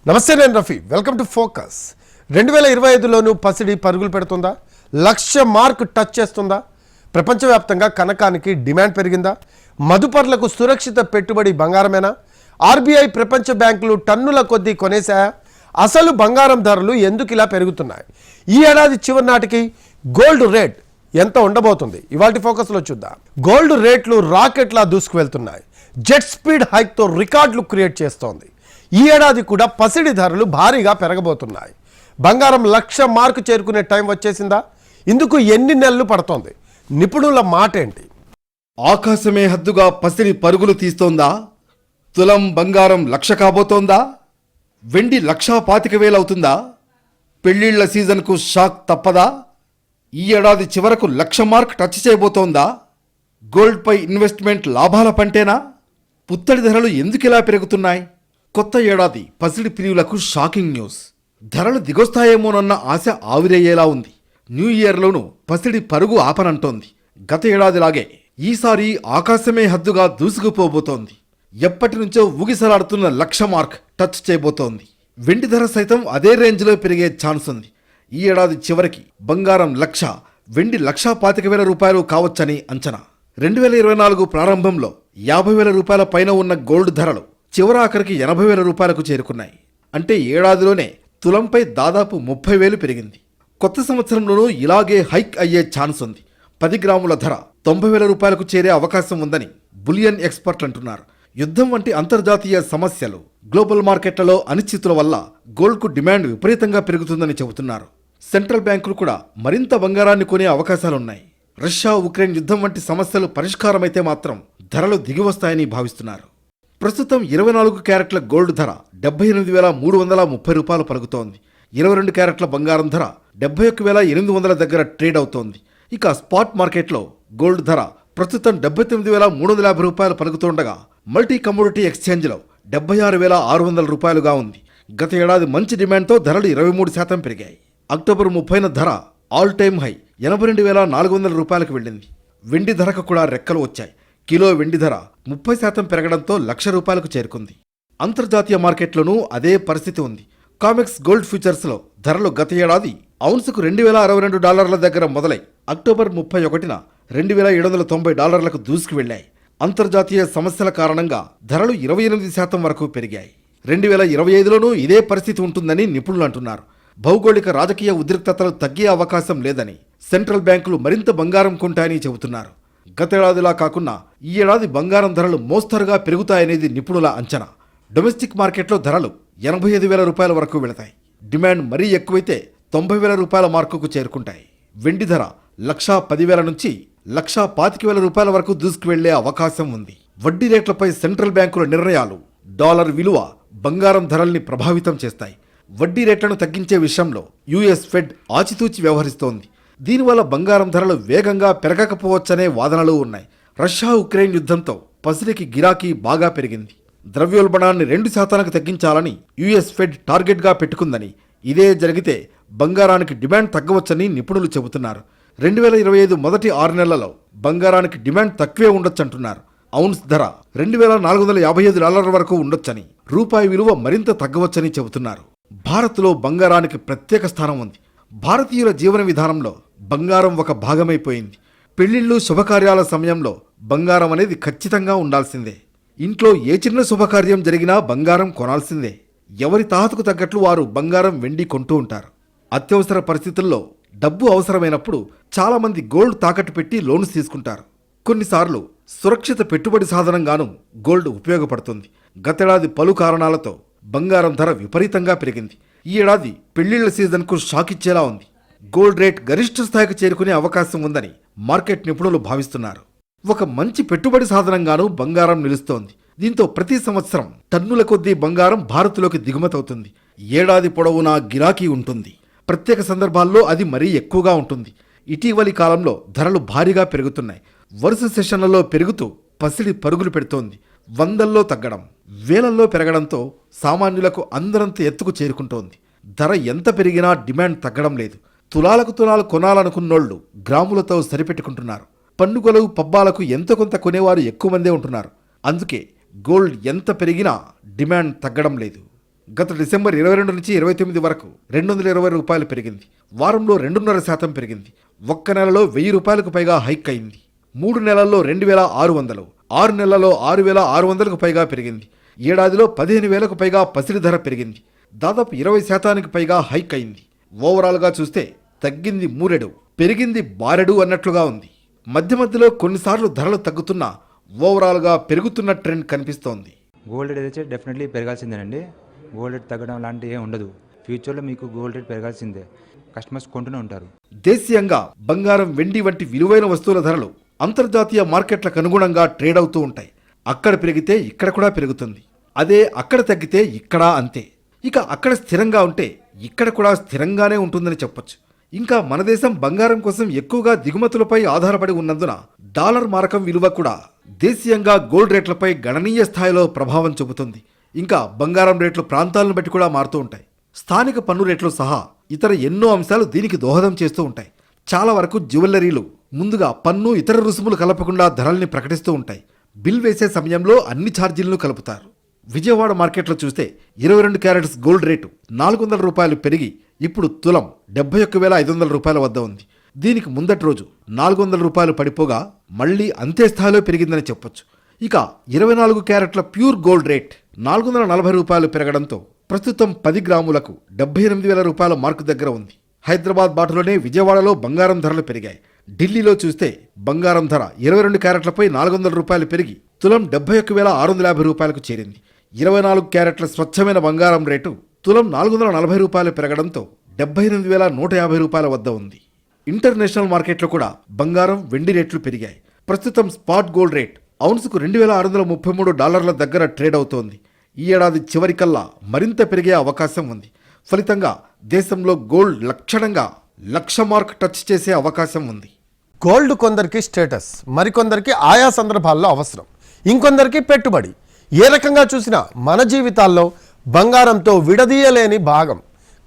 నమస్తే, నేను Rafi. Welcome to focus. 2025లోనూ పసిడి పరుగులు పెడుతుందా? 1,00,000 మార్క్ టచ్ చేస్తుందా? ప్రపంచవ్యాప్తంగా కనకానికి డిమాండ్ పెరిగిందా? మదుపర్లకు సురక్షిత పెట్టుబడి బంగారమేనా? ఆర్బీఐ, ప్రపంచ బ్యాంకులు టన్నుల కొద్దీ కొనేశాయా? అసలు బంగారం ధరలు ఎందుకు ఇలా పెరుగుతున్నాయి? ఈ ఏడాది చివరి నాటికి గోల్డ్ రేట్ ఎంత ఉండబోతుంది? ఇవాల్టి ఫోకస్లో చూద్దాం. గోల్డ్ రేట్లు రాకెట్లా దూసుకువెళ్తున్నాయి. జెట్ స్పీడ్ హైక్తో రికార్డులు క్రియేట్ చేస్తోంది. ఈ ఏడాది కూడా పసిడి ధరలు భారీగా పెరగబోతున్నాయి. బంగారం 1,00,000 మార్కు చేరుకునే టైం వచ్చేసిందా? ఇందుకు ఎన్ని నెలలు పడుతోంది? నిపుణుల మాట ఏంటి? ఆకాశమే హద్దుగా పసిడి పరుగులు తీస్తోందా? తులం బంగారం 1,00,000 కాబోతోందా? వెండి 1,25,000 అవుతుందా? పెళ్లిళ్ల సీజన్కు షాక్ తప్పదా? ఈ ఏడాది చివరకు 1,00,000 మార్క్ టచ్ చేయబోతోందా? గోల్డ్పై ఇన్వెస్ట్మెంట్ లాభాల పంటేనా? పుత్తడి ధరలు ఎందుకిలా పెరుగుతున్నాయి? కొత్త ఏడాది పసిడి ప్రియులకు షాకింగ్ న్యూస్. ధరలు దిగొస్తాయేమోనన్న ఆశ ఆవిరయ్యేలా ఉంది. న్యూ ఇయర్లోనూ పసిడి పరుగు ఆపనంటోంది. గత ఏడాదిలాగే ఈసారి ఆకాశమే హద్దుగా దూసుకుపోబోతోంది. ఎప్పటి నుంచో ఊగిసలాడుతున్న 1,00,000 మార్క్ టచ్ చేయబోతోంది. వెండి ధర సైతం అదే రేంజ్లో పెరిగే ఛాన్స్ ఉంది. ఈ ఏడాది చివరికి బంగారం 1,00,000, వెండి 1,25,000 రూపాయలు కావచ్చని అంచనా. 2024 ప్రారంభంలో 50,000 రూపాయల పైన ఉన్న గోల్డ్ ధరలు చివరాఖరికి 80,000 రూపాయలకు చేరుకున్నాయి. అంటే ఏడాదిలోనే తులంపై దాదాపు 30,000 పెరిగింది. కొత్త సంవత్సరంలోనూ ఇలాగే హైక్ అయ్యే ఛాన్స్ ఉంది. 10 గ్రాముల ధర 90,000 రూపాయలకు చేరే అవకాశం ఉందని బులియన్ ఎక్స్పర్ట్లు అంటున్నారు. యుద్ధం వంటి అంతర్జాతీయ సమస్యలు, గ్లోబల్ మార్కెట్లలో అనిశ్చితుల వల్ల గోల్డ్కు డిమాండ్ విపరీతంగా పెరుగుతుందని చెబుతున్నారు. సెంట్రల్ బ్యాంకులు కూడా మరింత బంగారాన్ని కొనే అవకాశాలున్నాయి. రష్యా ఉక్రెయిన్ యుద్ధం వంటి సమస్యలు పరిష్కారమైతే మాత్రం ధరలు దిగివస్తాయని భావిస్తున్నారు. ప్రస్తుతం 24 క్యారెట్ల గోల్డ్ ధర 78,330 రూపాయలు పలుకుతోంది. 22 క్యారెట్ల బంగారం ధర 71,800 దగ్గర ట్రేడ్ అవుతోంది. ఇక స్పాట్ మార్కెట్లో గోల్డ్ ధర ప్రస్తుతం 79,350 రూపాయలు పలుకుతుండగా మల్టీ కమోడిటీ ఎక్స్చేంజ్లో 76,600 రూపాయలుగా ఉంది. గత ఏడాది మంచి డిమాండ్తో ధరలు 23% పెరిగాయి. అక్టోబర్ 30న ధర ఆల్ టైమ్ హై 82,400 రూపాయలకు వెళ్ళింది. వెండి ధరకు కూడా రెక్కలు వచ్చాయి. కిలో వెండి ధర 30% పెరగడంతో 1,00,000 రూపాయలకు చేరుకుంది. అంతర్జాతీయ మార్కెట్లోనూ అదే పరిస్థితి ఉంది. కామెక్స్ గోల్డ్ ఫ్యూచర్స్లో ధరలు గత ఏడాది ఔన్సుకు $2,062 దగ్గర మొదలై అక్టోబర్ 31న $2,790 దూసుకు వెళ్లాయి. అంతర్జాతీయ సమస్యల కారణంగా ధరలు 28% వరకు పెరిగాయి. 2025లోనూ ఇదే పరిస్థితి ఉంటుందని నిపుణులు అంటున్నారు. భౌగోళిక రాజకీయ ఉద్రిక్తతలు తగ్గే అవకాశం లేదని, సెంట్రల్ బ్యాంకులు మరింత బంగారం కొంటాయని చెబుతున్నారు. గతేడాదిలా కాకుండా ఈ ఏడాది బంగారం ధరలు మోస్తరుగా పెరుగుతాయనేది నిపుణుల అంచనా. డొమెస్టిక్ మార్కెట్లో ధరలు 85,000 రూపాయల వరకు వెళతాయి. డిమాండ్ మరీ ఎక్కువైతే 90,000 రూపాయల మార్కుకు చేరుకుంటాయి. వెండి ధర 1,10,000 నుంచి 1,25,000 రూపాయల వరకు దూసుకువెళ్లే అవకాశం ఉంది. వడ్డీ రేట్లపై సెంట్రల్ బ్యాంకుల నిర్ణయాలు, డాలర్ విలువ బంగారం ధరల్ని ప్రభావితం చేస్తాయి. వడ్డీ రేట్లను తగ్గించే విషయంలో యుఎస్ ఫెడ్ ఆచితూచి వ్యవహరిస్తోంది. దీనివల్ల బంగారం ధరలు వేగంగా పెరగకపోవచ్చనే వాదనలు ఉన్నాయి. రష్యా ఉక్రెయిన్ యుద్ధంతో పసిడికి గిరాకీ బాగా పెరిగింది. ద్రవ్యోల్బణాన్ని 2% తగ్గించాలని యుఎస్ ఫెడ్ టార్గెట్గా పెట్టుకుందని, ఇదే జరిగితే బంగారానికి డిమాండ్ తగ్గవచ్చని నిపుణులు చెబుతున్నారు. 2025 మొదటి 6 నెలల్లో బంగారానికి డిమాండ్ తక్కువే ఉండొచ్చంటున్నారు. ఔన్స్ ధర $2,455 వరకు ఉండొచ్చని, రూపాయి విలువ మరింత తగ్గవచ్చని చెబుతున్నారు. భారత్లో బంగారానికి ప్రత్యేక స్థానం ఉంది. భారతీయుల జీవన విధానంలో బంగారం ఒక భాగమైపోయింది. పెళ్లిళ్ళు, శుభకార్యాల సమయంలో బంగారం అనేది ఖచ్చితంగా ఉండాల్సిందే. ఇంట్లో ఏ చిన్న శుభకార్యం జరిగినా బంగారం కొనాల్సిందే. ఎవరి తాహతుకు తగ్గట్లు వారు బంగారం, వెండి కొంటూ ఉంటారు. అత్యవసర పరిస్థితుల్లో డబ్బు అవసరమైనప్పుడు చాలామంది గోల్డ్ తాకట్టు పెట్టి లోన్స్ తీసుకుంటారు. కొన్నిసార్లు సురక్షిత పెట్టుబడి సాధనంగానూ గోల్డ్ ఉపయోగపడుతుంది. గతేడాది పలు కారణాలతో బంగారం ధర విపరీతంగా పెరిగింది. ఈ ఏడాది పెళ్లిళ్ల సీజన్కు షాక్ ఇచ్చేలా ఉంది. గోల్డ్ రేట్ గరిష్ట స్థాయికి చేరుకునే అవకాశం ఉందని మార్కెట్ నిపుణులు భావిస్తున్నారు. ఒక మంచి పెట్టుబడి సాధనంగానూ బంగారం నిలుస్తోంది. దీంతో ప్రతి సంవత్సరం టన్నుల కొద్దీ బంగారం భారత్లోకి దిగుమతవుతుంది. ఏడాది పొడవునా గిరాకీ ఉంటుంది. ప్రత్యేక సందర్భాల్లో అది మరీ ఎక్కువగా ఉంటుంది. ఇటీవలి కాలంలో ధరలు భారీగా పెరుగుతున్నాయి. వరుస సెషన్లలో పెరుగుతూ పసిడి పరుగులు పెడుతోంది. 100ల్లో తగ్గడం, 1000ల్లో పెరగడంతో సామాన్యులకు అందరంత ఎత్తుకు చేరుకుంటోంది. ధర ఎంత పెరిగినా డిమాండ్ తగ్గడం లేదు. తులాలకు తులాలు కొనాలనుకున్నోళ్లు గ్రాములతో సరిపెట్టుకుంటున్నారు. పండుగలు, పబ్బాలకు ఎంతో కొంత కొనేవారు ఎక్కువ మందే ఉంటున్నారు. అందుకే గోల్డ్ ఎంత పెరిగినా డిమాండ్ తగ్గడం లేదు. గత డిసెంబర్ 22 నుంచి 29 వరకు 220 రూపాయలు పెరిగింది. వారంలో 2.5% పెరిగింది. ఒక్క నెలలో 1000 రూపాయలకు పైగా హైక్ అయింది. 3 నెలల్లో 2600, 6 నెలల్లో 6600కు పైగా పెరిగింది. ఏడాదిలో 15,000కు పైగా పసిడి ధర పెరిగింది. దాదాపు 20% పైగా హైక్ అయింది. ఓవరాల్గా చూస్తే తగ్గింది మూరెడు, పెరిగింది బారెడు అన్నట్లుగా ఉంది. మధ్య మధ్యలో కొన్నిసార్లు ధరలు తగ్గుతున్నా ఓవరాల్గా పెరుగుతున్న ట్రెండ్ కనిపిస్తోంది. గోల్డ్ రేట్ అయితే డెఫినెట్లీ పెరగాల్సిందేనండి. గోల్డ్ రేట్ తగ్గడం లాంటివి ఏం ఉండదు. ఫ్యూచర్లో మీకు గోల్డ్ రేట్ పెరగాల్సిందే. కస్టమర్స్ కొంటూనే ఉంటారు. దేశీయంగా బంగారం, వెండి వంటి విలువైన వస్తువుల ధరలు అంతర్జాతీయ మార్కెట్లకు అనుగుణంగా ట్రేడ్ అవుతూ ఉంటాయి. అక్కడ పెరిగితే ఇక్కడ కూడా పెరుగుతుంది. అదే అక్కడ తగ్గితే ఇక్కడ అంతే. ఇక అక్కడ స్థిరంగా ఉంటే ఇక్కడ కూడా స్థిరంగానే ఉంటుందని చెప్పొచ్చు. ఇంకా మన దేశం బంగారం కోసం ఎక్కువగా దిగుమతులపై ఆధారపడి ఉన్నందున డాలర్ మారకం విలువ కూడా దేశీయంగా గోల్డ్ రేట్లపై గణనీయ స్థాయిలో ప్రభావం చూపుతుంది. ఇంకా బంగారం రేట్లు ప్రాంతాలను బట్టి కూడా మారుతూ ఉంటాయి. స్థానిక పన్ను రేట్లు సహా ఇతర ఎన్నో అంశాలు దీనికి దోహదం చేస్తూ ఉంటాయి. చాలా వరకు జ్యువెల్లరీలు ముందుగా పన్ను, ఇతర రుసుములు కలపకుండా ధరల్ని ప్రకటిస్తూ ఉంటాయి. బిల్ వేసే సమయంలో అన్ని ఛార్జీలను కలుపుతారు. విజయవాడ మార్కెట్లో చూస్తే 22 క్యారెట్స్ గోల్డ్ రేటు 400 రూపాయలు పెరిగి ఇప్పుడు తులం 71,500 రూపాయల వద్ద ఉంది. దీనికి ముందటి రోజు 400 రూపాయలు పడిపోగా మళ్లీ అంతే స్థాయిలో పెరిగిందని చెప్పొచ్చు. ఇక 24 క్యారెట్ల ప్యూర్ గోల్డ్ రేట్ 440 రూపాయలు పెరగడంతో ప్రస్తుతం 10 గ్రాములకు 78,000 రూపాయల మార్కు దగ్గర ఉంది. హైదరాబాద్ బాటలోనే విజయవాడలో బంగారం ధరలు పెరిగాయి. ఢిల్లీలో చూస్తే బంగారం ధర 22 క్యారెట్లపై 400 రూపాయలు పెరిగి తులం 71,650 రూపాయలకు చేరింది. 24 క్యారెట్ల స్వచ్ఛమైన బంగారం రేటు తులం 440 రూపాయలు పెరగడంతో 78,150 రూపాయల వద్ద ఉంది. ఇంటర్నేషనల్ మార్కెట్లో కూడా బంగారం, వెండి రేట్లు పెరిగాయి. ప్రస్తుతం స్పాట్ గోల్డ్ రేట్ ఔన్సుకు $2,633 దగ్గర ట్రేడ్ అవుతోంది. ఈ ఏడాది చివరికల్లా మరింత పెరిగే అవకాశం ఉంది. ఫలితంగా దేశంలో గోల్డ్ లక్షణంగా 1,00,000 మార్క్ టచ్ చేసే అవకాశం ఉంది. గోల్డ్ కొందరికి స్టేటస్, మరికొందరికి ఆయా సందర్భాల్లో అవసరం, ఇంకొందరికి పెట్టుబడి. ఏ రకంగా చూసినా మన జీవితాల్లో బంగారంతో విడదీయలేని భాగం.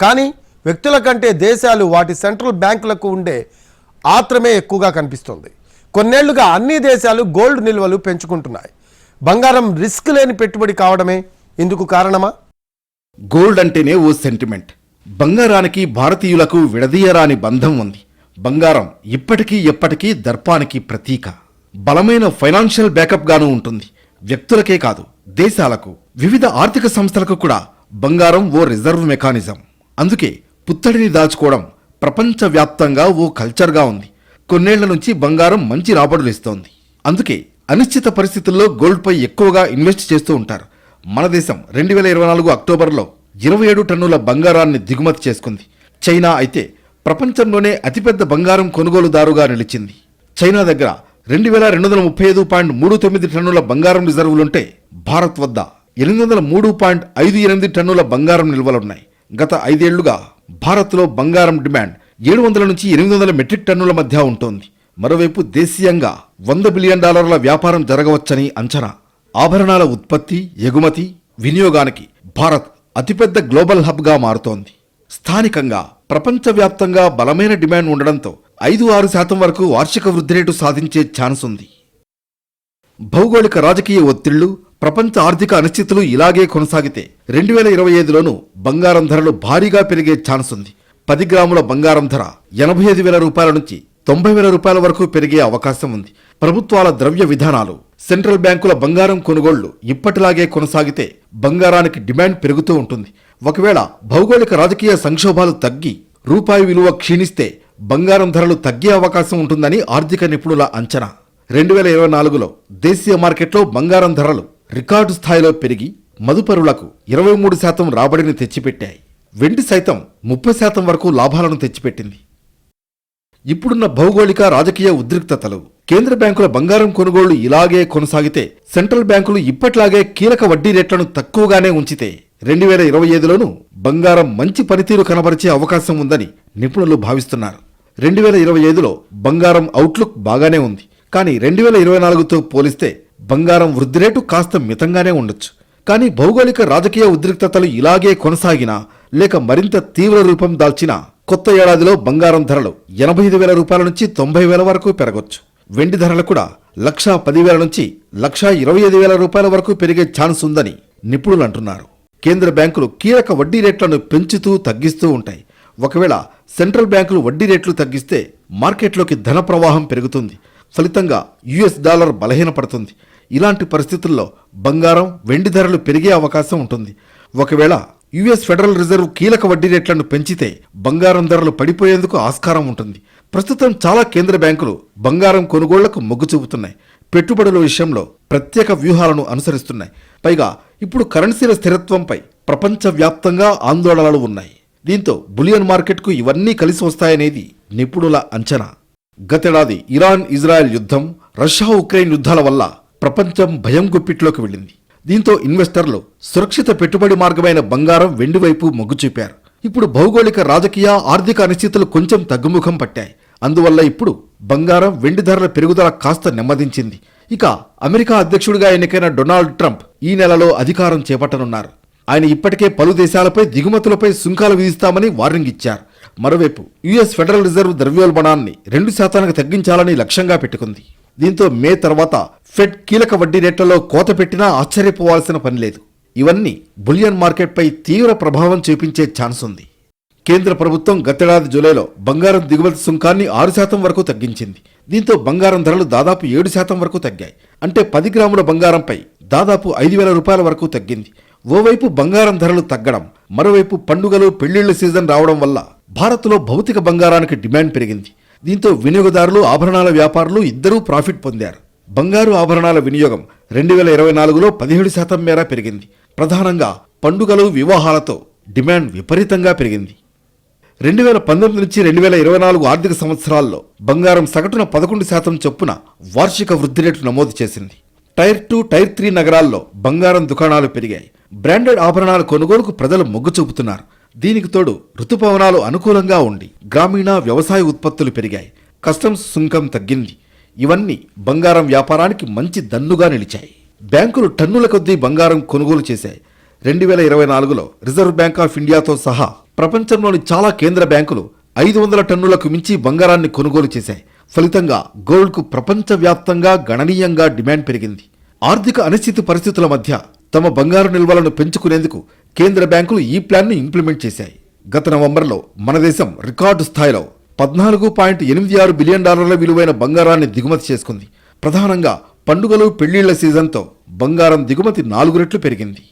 కానీ వ్యక్తుల కంటే దేశాలు, వాటి సెంట్రల్ బ్యాంకులకు ఉండే ఆత్రమే ఎక్కువగా కనిపిస్తుంది. కొన్నేళ్లుగా అన్ని దేశాలు గోల్డ్ నిల్వలు పెంచుకుంటున్నాయి. బంగారం రిస్క్ లేని పెట్టుబడి కావడమే ఇందుకు కారణమా? గోల్డ్ అంటేనే ఓ సెంటిమెంట్. బంగారానికి భారతీయులకు విడదీయరాని బంధం ఉంది. బంగారం ఇప్పటికీ ఎప్పటికీ దర్పానికి ప్రతీక. బలమైన ఫైనాన్షియల్ బ్యాకప్ గాను ఉంటుంది. వ్యక్తులకే కాదు, దేశాలకు, వివిధ ఆర్థిక సంస్థలకు కూడా బంగారం ఓ రిజర్వ్ మెకానిజం. అందుకే పుత్తడిని దాచుకోవడం ప్రపంచవ్యాప్తంగా ఓ కల్చర్గా ఉంది. కొన్నేళ్ల నుంచి బంగారం మంచి రాబడులు ఇస్తోంది. అందుకే అనిశ్చిత పరిస్థితుల్లో గోల్డ్పై ఎక్కువగా ఇన్వెస్ట్ చేస్తూ ఉంటారు. మన దేశం 2024 అక్టోబర్లో 27 టన్నుల బంగారాన్ని దిగుమతి చేసుకుంది. చైనా అయితే ప్రపంచంలోనే అతిపెద్ద బంగారం కొనుగోలుదారుగా నిలిచింది. చైనా దగ్గర 2,235.39 టన్నుల బంగారం రిజర్వులుంటే భారత్ వద్ద 803.58 టన్నుల బంగారం నిల్వలున్నాయి. గత 5 ఏళ్లుగా భారత్లో బంగారం డిమాండ్ 700 నుంచి 800 మెట్రిక్ టన్నుల మధ్య ఉంటోంది. మరోవైపు దేశీయంగా $100 బిలియన్ వ్యాపారం జరగవచ్చని అంచనా. ఆభరణాల ఉత్పత్తి, ఎగుమతి, వినియోగానికి భారత్ అతిపెద్ద గ్లోబల్ హబ్గా మారుతోంది. స్థానికంగా ప్రపంచవ్యాప్తంగా బలమైన డిమాండ్ ఉండడంతో 5-6% వరకు వార్షిక వృద్ధి రేటు సాధించే ఛాన్స్ ఉంది. భౌగోళిక రాజకీయ ఒత్తిళ్లు, ప్రపంచ ఆర్థిక అనిశ్చితులు ఇలాగే కొనసాగితే 2025లోనూ బంగారం ధరలు భారీగా పెరిగే ఛాన్స్ ఉంది. 10 గ్రాముల బంగారం ధర 85,000 రూపాయల నుంచి 90,000 రూపాయల వరకు పెరిగే అవకాశం ఉంది. ప్రభుత్వాల ద్రవ్య విధానాలు, సెంట్రల్ బ్యాంకుల బంగారం కొనుగోళ్లు ఇప్పటిలాగే కొనసాగితే బంగారానికి డిమాండ్ పెరుగుతూ ఉంటుంది. ఒకవేళ భౌగోళిక రాజకీయ సంక్షోభాలు తగ్గి రూపాయి విలువ క్షీణిస్తే బంగారం ధరలు తగ్గే అవకాశం ఉంటుందని ఆర్థిక నిపుణుల అంచనా. 2024లో దేశీయ మార్కెట్లో బంగారం ధరలు రికార్డు స్థాయిలో పెరిగి మదుపరులకు 23% రాబడిని తెచ్చిపెట్టాయి. వెండి సైతం 30% వరకు లాభాలను తెచ్చిపెట్టింది. ఇప్పుడున్న భౌగోళిక రాజకీయ ఉద్రిక్తతలు, కేంద్ర బ్యాంకుల బంగారం కొనుగోళ్లు ఇలాగే కొనసాగితే, సెంట్రల్ బ్యాంకులు ఇప్పట్లాగే కీలక వడ్డీ రేట్లను తక్కువగానే ఉంచితే 2025లోనూ బంగారం మంచి పనితీరు కనబరిచే అవకాశం ఉందని నిపుణులు భావిస్తున్నారు. 2025లో బంగారం అవుట్లుక్ బాగానే ఉంది. కానీ 2024తో పోలిస్తే బంగారం వృద్ధి రేటు కాస్త మితంగానే ఉండొచ్చు. కానీ భౌగోళిక రాజకీయ ఉద్రిక్తతలు ఇలాగే కొనసాగినా లేక మరింత తీవ్ర రూపం దాల్చినా కొత్త ఏడాదిలో బంగారం ధరలు 85,000 రూపాయల నుంచి 90,000 వరకు పెరగొచ్చు. వెండి ధరలు కూడా 1,10,000 నుంచి 1,25,000 రూపాయల వరకు పెరిగే ఛాన్స్ ఉందని నిపుణులు అంటున్నారు. కేంద్ర బ్యాంకులు కీలక వడ్డీ రేట్లను పెంచుతూ తగ్గిస్తూ ఉంటాయి. ఒకవేళ సెంట్రల్ బ్యాంకులు వడ్డీ రేట్లు తగ్గిస్తే మార్కెట్లోకి ధన ప్రవాహం పెరుగుతుంది. ఫలితంగా యుఎస్ డాలర్ బలహీనపడుతుంది. ఇలాంటి పరిస్థితుల్లో బంగారం, వెండి ధరలు పెరిగే అవకాశం ఉంటుంది. ఒకవేళ యుఎస్ ఫెడరల్ రిజర్వ్ కీలక వడ్డీ రేట్లను పెంచితే బంగారం ధరలు పడిపోయేందుకు ఆస్కారం ఉంటుంది. ప్రస్తుతం చాలా కేంద్ర బ్యాంకులు బంగారం కొనుగోళ్లకు మొగ్గు చూపుతున్నాయి. పెట్టుబడుల విషయంలో ప్రత్యేక వ్యూహాలను అనుసరిస్తున్నాయి. పైగా ఇప్పుడు కరెన్సీల స్థిరత్వంపై ప్రపంచవ్యాప్తంగా ఆందోళనలు ఉన్నాయి. దీంతో బులియన్ మార్కెట్కు ఇవన్నీ కలిసి వస్తాయనేది నిపుణుల అంచనా. గతేడాది ఇరాన్ ఇజ్రాయెల్ యుద్ధం, రష్యా ఉక్రెయిన్ యుద్ధాల వల్ల ప్రపంచం భయం గుప్పిట్లోకి వెళ్ళింది. దీంతో ఇన్వెస్టర్లు సురక్షిత పెట్టుబడి మార్గమైన బంగారం, వెండి వైపు మొగ్గు చూపారు. ఇప్పుడు భౌగోళిక, రాజకీయ, ఆర్థిక అనిశ్చితులు కొంచెం తగ్గుముఖం పట్టాయి. అందువల్ల ఇప్పుడు బంగారం, వెండి ధరల పెరుగుదల కాస్త నెమ్మదించింది. ఇక అమెరికా అధ్యక్షుడిగా ఎన్నికైన డొనాల్డ్ ట్రంప్ ఈ నెలలో అధికారం చేపట్టనున్నారు. ఆయన ఇప్పటికే పలు దేశాలపై దిగుమతులపై సుంకాలు విధిస్తామని వార్నింగ్ ఇచ్చారు. మరోవైపు యుఎస్ ఫెడరల్ రిజర్వ్ ద్రవ్యోల్బణాన్ని 2% తగ్గించాలని లక్ష్యంగా పెట్టుకుంది. దీంతో మే తర్వాత ఫెడ్ కీలక వడ్డీ రేట్లలో కోత పెట్టినా ఆశ్చర్యపోవాల్సిన పని లేదు. ఇవన్నీ బులియన్ మార్కెట్పై తీవ్ర ప్రభావం చూపించే ఛాన్స్ ఉంది. కేంద్ర ప్రభుత్వం గతేడాది జూలైలో బంగారం దిగుమతి సుంకాన్ని 6% వరకు తగ్గించింది. దీంతో బంగారం ధరలు దాదాపు 7% వరకు తగ్గాయి. అంటే 10 గ్రాముల బంగారంపై దాదాపు 5,000 రూపాయల వరకు తగ్గింది. ఓవైపు బంగారం ధరలు తగ్గడం, మరోవైపు పండుగలు, పెళ్లిళ్ల సీజన్ రావడం వల్ల భారత్లో భౌతిక బంగారానికి డిమాండ్ పెరిగింది. దీంతో వినియోగదారులు, ఆభరణాల వ్యాపారులు ఇద్దరూ ప్రాఫిట్ పొందారు. బంగారు ఆభరణాల వినియోగం 2024లో 17% మేర పెరిగింది. ప్రధానంగా పండుగలు, వివాహాలతో డిమాండ్ విపరీతంగా పెరిగింది. 2019 నుంచి 2024 ఆర్థిక సంవత్సరాల్లో బంగారం సగటున 11% చొప్పున వార్షిక వృద్ధి రేటు నమోదు చేసింది. టైర్ 2, టైర్ 3 నగరాల్లో బంగారం దుకాణాలు పెరిగాయి. బ్రాండెడ్ ఆభరణాల కొనుగోలుకు ప్రజలు మొగ్గు చూపుతున్నారు. దీనికి తోడు ఋతుపవనాలు అనుకూలంగా ఉండి గ్రామీణ, వ్యవసాయ ఉత్పత్తులు పెరిగాయి. కస్టమ్స్ సుంకం తగ్గింది. ఇవన్నీ బంగారం వ్యాపారానికి మంచి దన్నుగా నిలిచాయి. బ్యాంకులు టన్నుల కొద్దీ బంగారం కొనుగోలు చేశాయి. 2024లో రిజర్వ్ బ్యాంక్ ఆఫ్ ఇండియాతో సహా ప్రపంచంలోని చాలా కేంద్ర బ్యాంకులు 500 టన్నులకు మించి బంగారాన్ని కొనుగోలు చేశాయి. ఫలితంగా గోల్డ్కు ప్రపంచవ్యాప్తంగా గణనీయంగా డిమాండ్ పెరిగింది. ఆర్థిక అనిశ్చిత పరిస్థితుల మధ్య తమ బంగారు నిల్వలను పెంచుకునేందుకు కేంద్ర బ్యాంకులు ఈ ప్లాన్ను ఇంప్లిమెంట్ చేశాయి. గత నవంబర్లో మన దేశం రికార్డు స్థాయిలో $14.86 బిలియన్ విలువైన బంగారాన్ని దిగుమతి చేసుకుంది. ప్రధానంగా పండుగలు, పెళ్లిళ్ల సీజన్తో బంగారం దిగుమతి 4 రెట్లు పెరిగింది.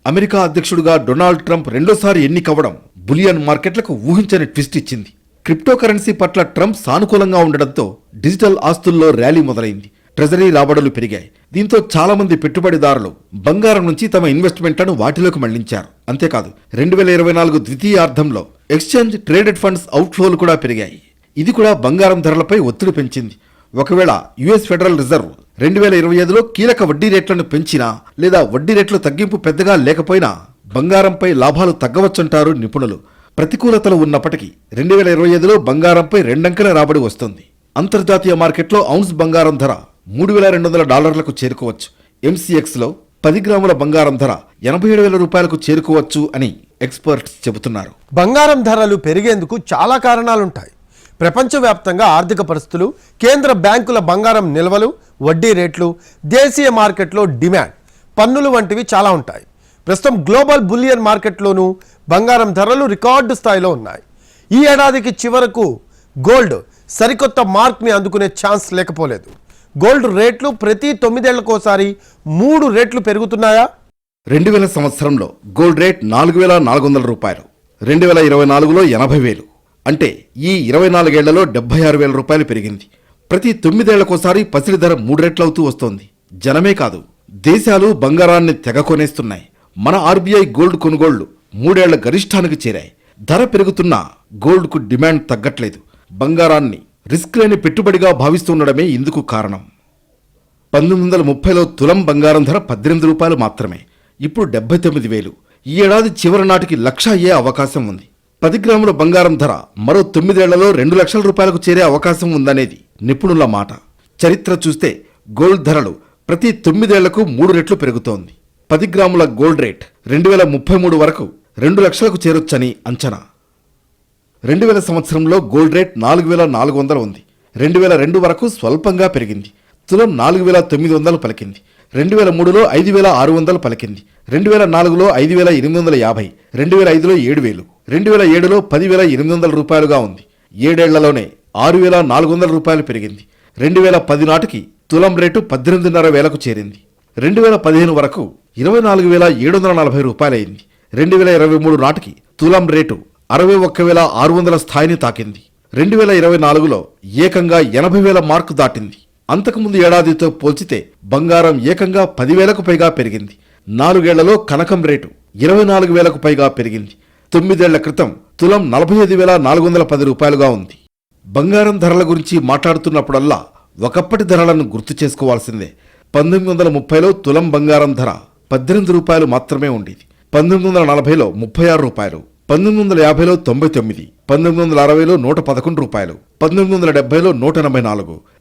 అమెరికా అధ్యక్షుడిగా డొనాల్డ్ ట్రంప్ రెండోసారి ఎన్నికవ్వడం బులియన్ మార్కెట్లకు ఊహించని ట్విస్ట్ ఇచ్చింది. క్రిప్టో కరెన్సీ పట్ల ట్రంప్ సానుకూలంగా ఉండడంతో డిజిటల్ ఆస్తుల్లో ర్యాలీ మొదలైంది. ట్రెజరీ రాబడులు పెరిగాయి. దీంతో చాలా మంది పెట్టుబడిదారులు బంగారం నుంచి తమ ఇన్వెస్ట్మెంట్లను వాటిలోకి మళ్లించారు. అంతేకాదు 2024 ద్వితీయార్థంలో ఎక్స్చేంజ్ ట్రేడెడ్ ఫండ్స్ అవుట్ఫ్లోలు కూడా పెరిగాయి. ఇది కూడా బంగారం ధరలపై ఒత్తిడి పెంచింది. ఒకవేళ యుఎస్ ఫెడరల్ రిజర్వ్ 2025లో కీలక వడ్డీ రేట్లను పెంచినా లేదా వడ్డీ రేట్లు తగ్గింపు పెద్దగా లేకపోయినా బంగారంపై లాభాలు తగ్గవచ్చంటారు నిపుణులు. ప్రతికూలతలు ఉన్నప్పటికీ 2025లో బంగారంపై 2 అంకెల రాబడి వస్తుంది. అంతర్జాతీయ మార్కెట్లో ఔన్స్ బంగారం ధర $3,200 చేరుకోవచ్చు. ఎంసీఎక్స్లో 10 గ్రాముల బంగారం ధర 87,000 రూపాయలకు చేరుకోవచ్చు అని ఎక్స్పర్ట్స్ చెబుతున్నారు. బంగారం ధరలు పెరిగేందుకు చాలా కారణాలుంటాయి. ప్రపంచవ్యాప్తంగా ఆర్థిక పరిస్థితులు, కేంద్ర బ్యాంకుల బంగారం నిల్వలు, వడ్డీ రేట్లు, దేశీయ మార్కెట్లో డిమాండ్, పన్నులు వంటివి చాలా ఉంటాయి. ప్రస్తుతం గ్లోబల్ బులియన్ మార్కెట్లోనూ బంగారం ధరలు రికార్డు స్థాయిలో ఉన్నాయి. ఈ ఏడాదికి చివరకు గోల్డ్ సరికొత్త మార్క్ని అందుకునే ఛాన్స్ లేకపోలేదు. గోల్డ్ రేట్లు ప్రతి 9 ఏళ్లకోసారి 3 రెట్లు పెరుగుతున్నాయా? 2000 సంవత్సరంలో గోల్డ్ రేట్ $4,400, 2024లో 80,000. అంటే ఈ 24 ఏళ్లలో 76,000 రూపాయలు పెరిగింది. ప్రతి 9 ఏళ్లకోసారి పసిడి ధర 3 రెట్లవుతూ వస్తోంది. జనమే కాదు, దేశాలు బంగారాన్ని తెగ కొనేస్తున్నాయి. మన ఆర్బీఐ గోల్డ్ కొనుగోళ్లు 3 ఏళ్ల గరిష్టానికి చేరాయి. ధర పెరుగుతున్నా గోల్డ్కు డిమాండ్ తగ్గట్లేదు. బంగారాన్ని రిస్క్ లేని పెట్టుబడిగా భావిస్తుండడమే ఇందుకు కారణం. 1930లో తులం బంగారం ధర $18 మాత్రమే. ఇప్పుడు 79,000. ఈ ఏడాది చివరి నాటికి 1,00,000 అయ్యే అవకాశం ఉంది. 10 గ్రాముల బంగారం ధర మరో 9 ఏళ్లలో 2 లక్షల రూపాయలకు చేరే అవకాశం ఉందనేది నిపుణుల మాట. చరిత్ర చూస్తే గోల్డ్ ధరలు ప్రతి 9 ఏళ్లకు 3 రెట్లు పెరుగుతోంది. 10 గ్రాముల గోల్డ్ రేట్ 2033 వరకు 2 లక్షలకు చేరొచ్చని అంచనా. 2000 సంవత్సరంలో గోల్డ్ రేట్ 4,400 ఉంది. 2002 వరకు స్వల్పంగా పెరిగింది. తులం 4,900 పలికింది. 2003లో 5,600 పలికింది. 2004లో 5,850, 2005లో 7,000, 2007లో 10,800 రూపాయలుగా ఉంది. 7 ఏళ్లలోనే 6,400 రూపాయలు పెరిగింది. 2010 నాటికి తులం రేటు 18,500కు చేరింది. 2015 వరకు 24,740 రూపాయలైంది. 2023 నాటికి తులం రేటు 61,600 స్థాయిని తాకింది. 2024లో ఏకంగా 80,000 మార్కు దాటింది. అంతకుముందు ఏడాదితో పోల్చితే బంగారం ఏకంగా 10,000కు పైగా పెరిగింది. 4 ఏళ్లలో కనకం రేటు 24,000కు పైగా పెరిగింది. 9 ఏళ్ల క్రితం తులం 45,410 రూపాయలుగా ఉంది. బంగారం ధరల గురించి మాట్లాడుతున్నప్పుడల్లా ఒకప్పటి ధరలను గుర్తు చేసుకోవాల్సిందే. 1930లో తులం బంగారం ధర 18 రూపాయలు మాత్రమే ఉండేది. 1940లో 36 రూపాయలు, 1950లో 99, 1960లో 111 రూపాయలు, 1970లో 184,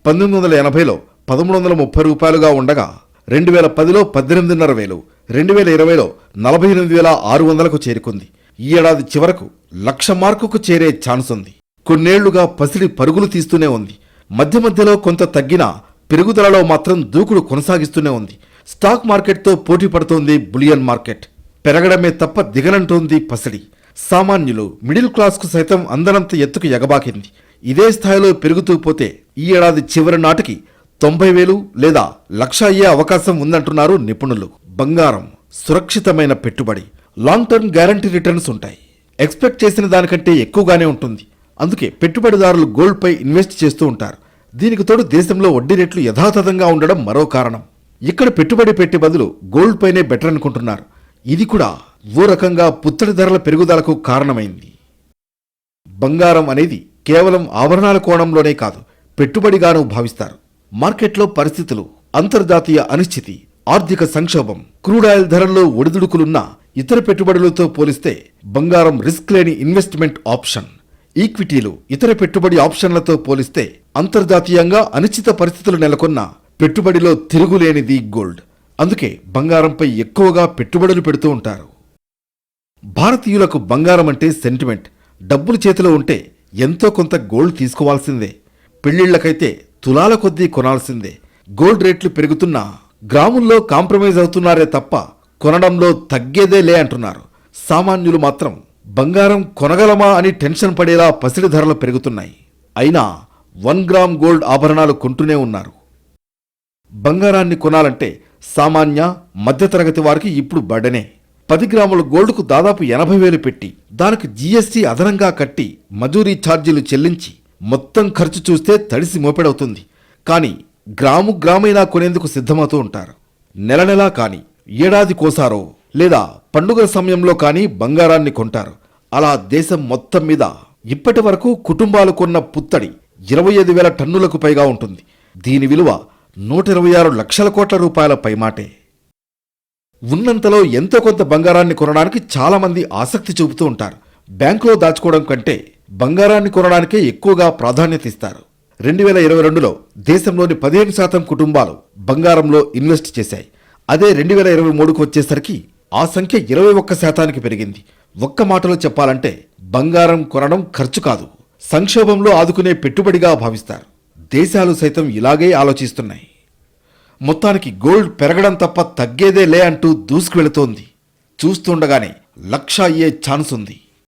1980లో 1,330 రూపాయలుగా ఉండగా 2010లో 18,500, 2020లో 48,600కు చేరుకుంది. ఈ ఏడాది చివరకు 1,00,000 మార్కుకు చేరే ఛాన్స్ ఉంది. కొన్నేళ్లుగా పసిడి పరుగులు తీస్తూనే ఉంది. మధ్య మధ్యలో కొంత తగ్గినా పెరుగుదలలో మాత్రం దూకుడు కొనసాగిస్తూనే ఉంది. స్టాక్ మార్కెట్తో పోటీ పడుతోంది బులియన్ మార్కెట్. పెరగడమే తప్ప దిగనంటోంది పసిడి. సామాన్యులు, మిడిల్ క్లాస్కు సైతం అందనంత ఎత్తుకు ఎగబాకింది. ఇదే స్థాయిలో పెరుగుతూ పోతే ఈ ఏడాది చివరి నాటికి 90,000 లేదా 1,00,000 అయ్యే అవకాశం ఉందంటున్నారు నిపుణులు. బంగారం సురక్షితమైన పెట్టుబడి. లాంగ్ టర్మ్ గ్యారంటీ రిటర్న్స్ ఉంటాయి. ఎక్స్పెక్ట్ చేసిన దానికంటే ఎక్కువగానే ఉంటుంది. అందుకే పెట్టుబడిదారులు గోల్డ్పై ఇన్వెస్ట్ చేస్తూ ఉంటారు. దీనికి తోడు దేశంలో వడ్డీ రేట్లు యథాతథంగా ఉండడం మరో కారణం. ఇక్కడ పెట్టుబడి పెట్టే బదులు గోల్డ్ పైనే బెటర్ అనుకుంటున్నారు. ఇది కూడా ఓ రకంగా పుత్తడి ధరల పెరుగుదలకు కారణమైంది. బంగారం అనేది కేవలం ఆభరణాల కోణంలోనే కాదు, పెట్టుబడిగానూ భావిస్తారు. మార్కెట్లో పరిస్థితులు, అంతర్జాతీయ అనిశ్చితి, ఆర్థిక సంక్షోభం, క్రూడ్ ఆయిల్ ధరల్లో ఒడిదుడుకులున్న ఇతర పెట్టుబడులతో పోలిస్తే బంగారం రిస్క్ లేని ఇన్వెస్ట్మెంట్ ఆప్షన్. ఈక్విటీలు, ఇతర పెట్టుబడి ఆప్షన్లతో పోలిస్తే అంతర్జాతీయంగా అనిశ్చిత పరిస్థితులు నెలకొన్న పెట్టుబడిలో తిరుగులేనిది గోల్డ్. అందుకే బంగారంపై ఎక్కువగా పెట్టుబడులు పెడుతూ ఉంటారు. భారతీయులకు బంగారం అంటే సెంటిమెంట్. డబ్బులు చేతిలో ఉంటే ఎంతో కొంత గోల్డ్ తీసుకోవాల్సిందే. పెళ్లిళ్లకైతే తులాల కొద్దీ కొనాల్సిందే. గోల్డ్ రేట్లు పెరుగుతున్నా గ్రాముల్లో కాంప్రమైజ్ అవుతున్నారే తప్ప కొనడంలో తగ్గేదే లే అంటున్నారు. సామాన్యులు మాత్రం బంగారం కొనగలమా అని టెన్షన్ పడేలా పసిడి ధరలు పెరుగుతున్నాయి. అయినా 1 గ్రామ్ గోల్డ్ ఆభరణాలు కొంటూనే ఉన్నారు. బంగారాన్ని కొనాలంటే సామాన్య, మధ్యతరగతి వారికి ఇప్పుడు బర్డనే. 10 గ్రాముల గోల్డ్కు దాదాపు 80,000 పెట్టి దానికి జీఎస్టీ అదనంగా కట్టి మజూరీ ఛార్జీలు చెల్లించి మొత్తం ఖర్చు చూస్తే తడిసి మోపెడవుతుంది. కానీ గ్రామైనా కొనేందుకు సిద్ధమవుతూ ఉంటారు. నెల నెలా కానీ, ఏడాదికోసారో లేదా పండుగల సమయంలో కానీ బంగారాన్ని కొంటారు. అలా దేశం మొత్తం మీద ఇప్పటి వరకు కుటుంబాలు కొన్న పుత్తడి 25,000 టన్నులకు పైగా ఉంటుంది. దీని విలువ 126 లక్షల కోట్ల రూపాయల పైమాటే. ఉన్నంతలో ఎంతో కొంత బంగారాన్ని కొనడానికి చాలా మంది ఆసక్తి చూపుతూ ఉంటారు. బ్యాంకులో దాచుకోవడం కంటే బంగారాన్ని కొనడానికే ఎక్కువగా ప్రాధాన్యత ఇస్తారు. 2022లో దేశంలోని 15% కుటుంబాలు బంగారంలో ఇన్వెస్ట్ చేశాయి. అదే 2023కు వచ్చేసరికి ఆ సంఖ్య 21%కి పెరిగింది. ఒక్క మాటలో చెప్పాలంటే బంగారం కొనడం ఖర్చు కాదు, సంక్షోభంలో ఆదుకునే పెట్టుబడిగా భావిస్తారు. దేశాలు సైతం ఇలాగే ఆలోచిస్తున్నాయి. మొత్తానికి గోల్డ్ పెరగడం తప్ప తగ్గేదే లే అంటూ దూసుకువెళుతోంది. చూస్తుండగానే 1,00,000 అయ్యే ఛాన్స్ ఉంది.